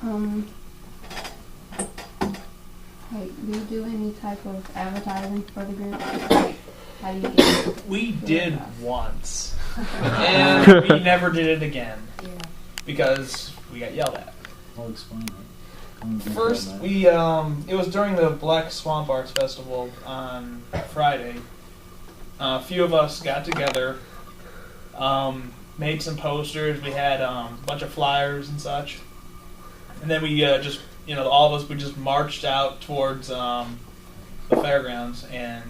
Like, do you do any type of advertising for the group? Like, how do you get We did once, and we never did it again because we got yelled at. I'll explain it. First, it was during the Black Swamp Arts Festival on Friday. A few of us got together, made some posters. We had a bunch of flyers and such, and then we just, all of us, we just marched out towards the fairgrounds, and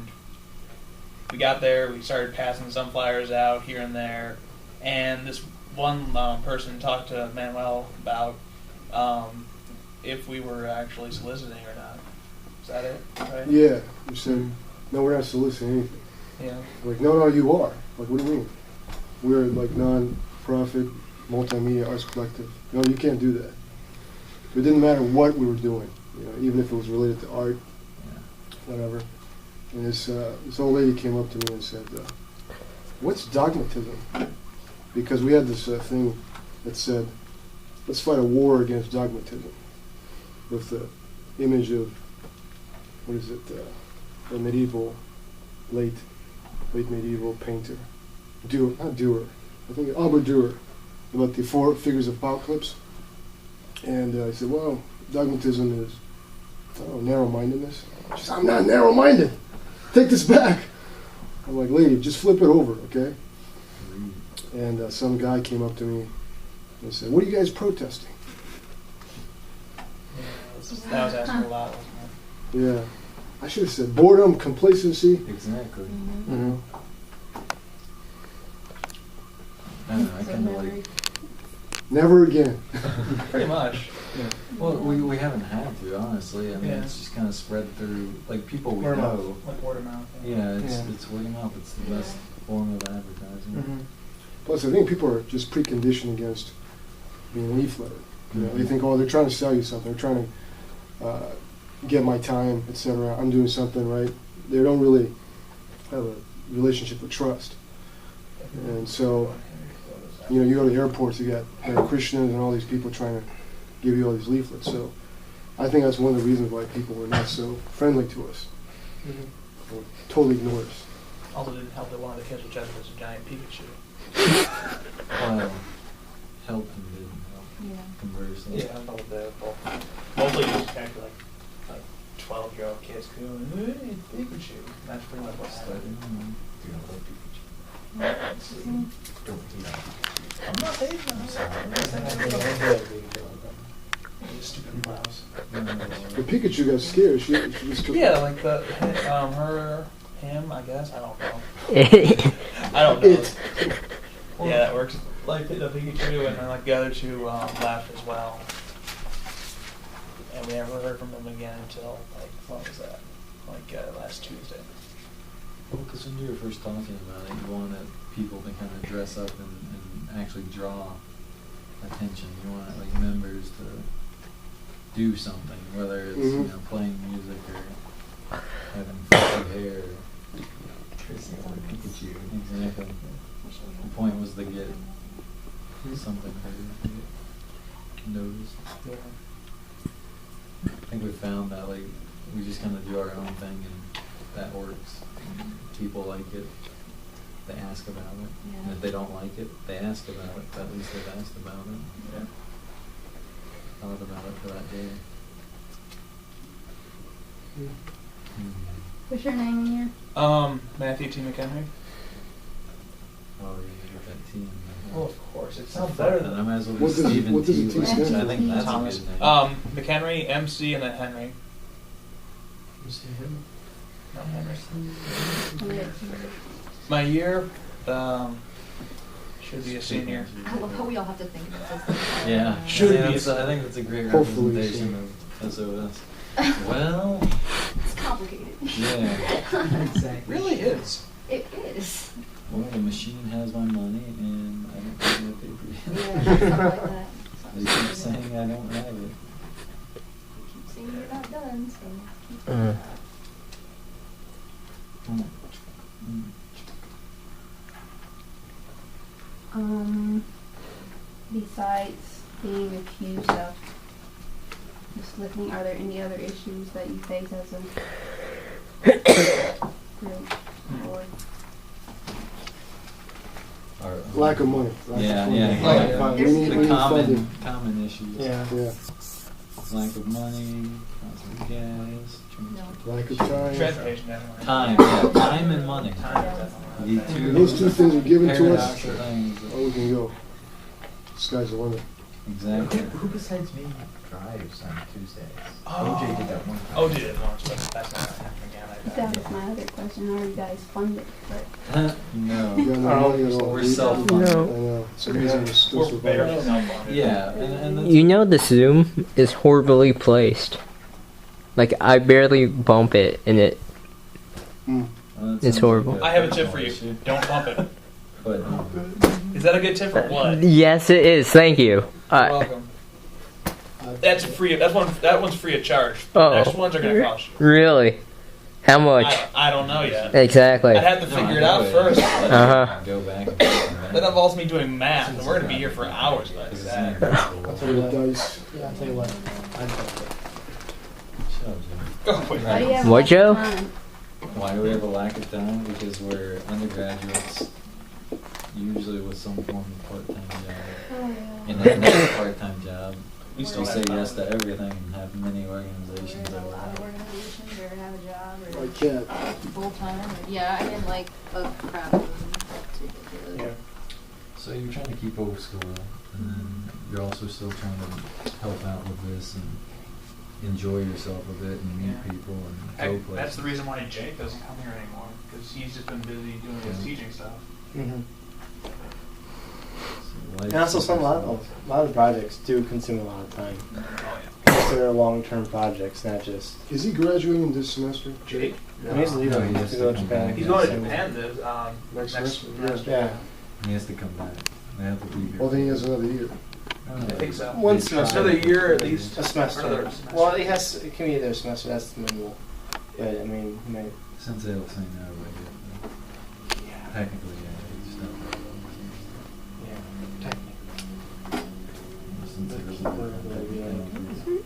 we got there. We started passing some flyers out here and there, and this one person talked to Manuel about if we were actually soliciting or not. Is that it? Right? Yeah. You said, no, we're not soliciting anything. Yeah. Like, no, you are. Like, what do you mean? We're like non-profit, multimedia arts collective. No, you can't do that. It didn't matter what we were doing, even if it was related to art, whatever. And this old lady came up to me and said, what's dogmatism? Because we had this thing that said, let's fight a war against dogmatism, with the image of, a medieval, late medieval painter. I think Albert Dürer, about the 4 figures of apocalypse. And I said, well, dogmatism is, narrow-mindedness. She said, I'm not narrow-minded. Take this back. I'm like, lady, just flip it over, okay? And some guy came up to me and said, what are you guys protesting? Yeah, that was asking a lot, wasn't it? Yeah. I should have said boredom, complacency. Exactly. Mm-hmm. I don't know, I kind of like... Never again. Pretty much. Yeah. Well, we haven't had to, honestly. I mean, Yeah. it's just kind of spread through, like, people we Word of know. mouth. Like word of mouth. Yeah, it's word of mouth. It's the best form of advertising. Mm-hmm. Plus, I think people are just preconditioned against being leafleted. Mm-hmm. They think, they're trying to sell you something. They're trying to get my time, etc. I'm doing something right. They don't really have a relationship of trust. And so, you go to the airports, you got Hare Krishnas and all these people trying to give you all these leaflets. So I think that's one of the reasons why people were not so friendly to us. Or totally ignored us. Also didn't help that one of the kids was was a giant Pikachu. Well, help and didn't help. Yeah. Conversely. Yeah, I know that. Mostly just actually like 12-year-old kids going, hey, Pikachu. That's pretty much what happened. Do you love Pikachu? Don't do that. I'm not hating on her. You stupid mouse. The Pikachu got scared. She just took Like him, I guess. I don't know. I don't know. Yeah, that works. Like the Pikachu and then like the other two left as well. And we never heard from them again until when was that? Last Tuesday. Well, because when you were first talking about it, you wanted people to kind of dress up and actually draw attention. You wanted members to do something, whether it's playing music or having funky hair. Pikachu. Exactly. The point was to get something heard, to get noticed. Yeah. I think we found that we just kind of do our own thing and that works. And people like it, they ask about it. Yeah. And if they don't like it, they ask about it. But at least they've asked about it. Yeah. Thought about it for that day. What's your name here? Matthew T. McHenry. Oh, yeah, with that team. Well, of course, it sounds better Then I than might as well What be does- Stephen what does T. the T which stand I for? think that's Thomas. a good name. McHenry, MC, and then Henry. No, Henry. My year should be a senior. I love how we all have to think about this. Yeah, Should be. I think that's a great Hopefully representation of SOS. Well, It's complicated. yeah. It really is. It is. Well, the machine has my money, and I don't have my paper. Yeah, something like that. They keep saying I don't have it. Keep saying you're not done, so keep Besides being accused of uplifting. Are there any other issues that you face as a group or Our, Lack of money. Yeah, funding. yeah. Like, We there's need The funding. common issues. Yeah. Yeah. Lack of money, constant gas, Lack of time. Transportation, definitely. time, yeah, time and money. Time, definitely. You need Those two things are given to us. paradoxical things. Oh, we can go. Sky's the limit. Exactly. Who besides me drives on Tuesdays? Oh. OJ did that one time. Oh, did it once, but that's not gonna happen again. that was my other question. How are you guys funded? But We No. got no money at all. We're We- self-funded. I know. It's the reason we're still We're barely surviving. self-funded. Yeah, and that's You know the Zoom is horribly placed. Like I barely bump it and it. Mm. well, that It's sounds horrible. like a I have a tip for you. issue. Don't bump it. But Is that a good tip or what? Yes, it is. Thank you. You're welcome. That's free. That one's free of charge. Oh. The next ones are gonna cost you. Really? How much? I don't know yet. Exactly. I'd have to No, figure I it know out it. first. Uh-huh. Go back and forth. That involves me doing math, and we're gonna be here for hours like Because it's that. not For possible. the dice. Yeah, I'll tell you what. Shut up, Jimmy. Go wait. why do you have What, lots of Joe? time? Why do we have a lack of time? Because we're undergraduates, usually with some form of part-time job. Oh, yeah. And then that part-time job, We we still say have yes time. to everything and have many We're organizations in a over lot of that. organizations, or have a job, or My cat. full time. Yeah, I'm in like a crap load. It's ridiculous. Yeah. So you're trying to keep old school, and then you're also still trying to help out with this and enjoy yourself a bit and meet Yeah. people and go places. That's the reason why Jake doesn't come here anymore, because he's just been busy doing his Yeah. teaching stuff. Mm-hmm. So life And also, is a lot of projects do consume a lot of time. Because they're long-term projects, not just. Is he graduating this semester? Jake? And he's leaving No, he has to to go to come Japan. back. He's going to Same- Japan Next next semester, Yeah. He has to come back. They have to be here. Oh, then he has another year. I I think so. One They semester. try Another to- year at least. A semester. Another semester. Well, it can be either a semester. That's the minimal. But I mean, he might. Sensei will say no, but technically, yeah, he just don't. Yeah. Technically. Sensei But doesn't keep work her on really technicality.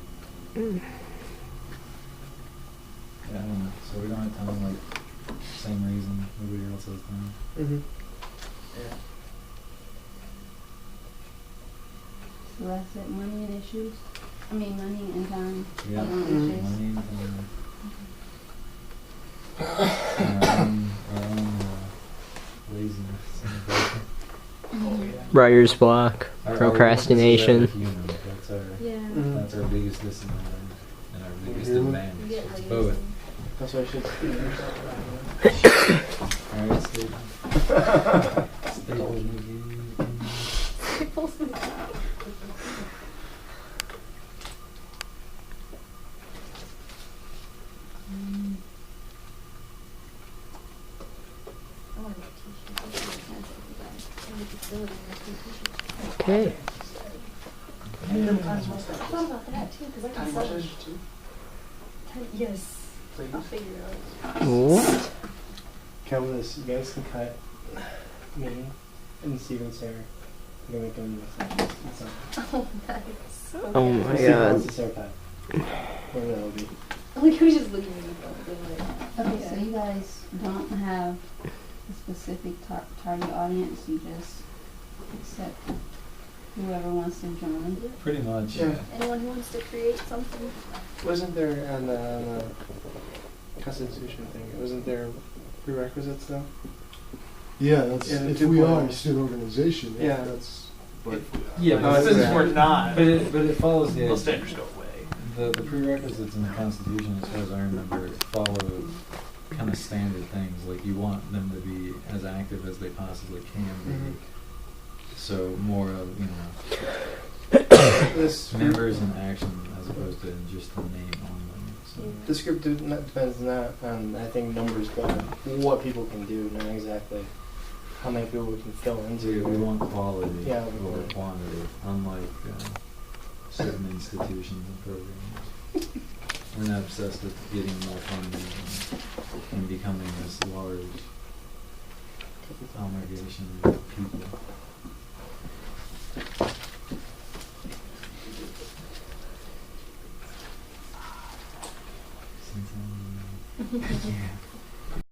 Yeah, I don't know. So we don't have time, like, same reason everybody else has time. Mm-hmm. Yeah. So that's it. Money and issues. I mean, money and time. Yeah. Issues. Money and our own laziness. Oh, yeah. Writer's block. Our Procrastination. weakness is human. That's our, Yeah. that's our biggest disadvantage and our biggest Human? You advantage. get lazy. Both. That's why I should speak Alright, stay. Stay with me, dude. I want to get t-shirts. I need facility and t-shirts. Okay. I thought about that too, because I can sell them. Yes. I'll figure it out. What? Come this. You guys can cut me and Steve and Sarah. We're gonna make them Oh, nice. Oh my Steve wants god. this haircut. Whatever that'll be. Like, who's just looking at me like, Okay, so you guys don't have a specific target audience. You just accept whoever wants to join. Pretty much. Yeah. anyone who wants to create something. Wasn't there on the constitution thing? Wasn't there prerequisites though? Yeah, that's, Yeah, if the we 2.0. are a student organization, Yeah. that's, but, Yeah, Oh, but, that's Since right. we're not, but it follows the those standards go away. The prerequisites in the Constitution, as far as I remember, follow kind of standard things. Like you want them to be as active as they possibly can be. Mhm. So more of This members in action as opposed to just the name only. So. this group depends not on I think numbers, but on what people can do, not exactly how many people we can fill into. We want quality Yeah, over okay. quantity, unlike certain institutions and programs. We're not obsessed with getting more funding and becoming this large congregation of people. Thank you.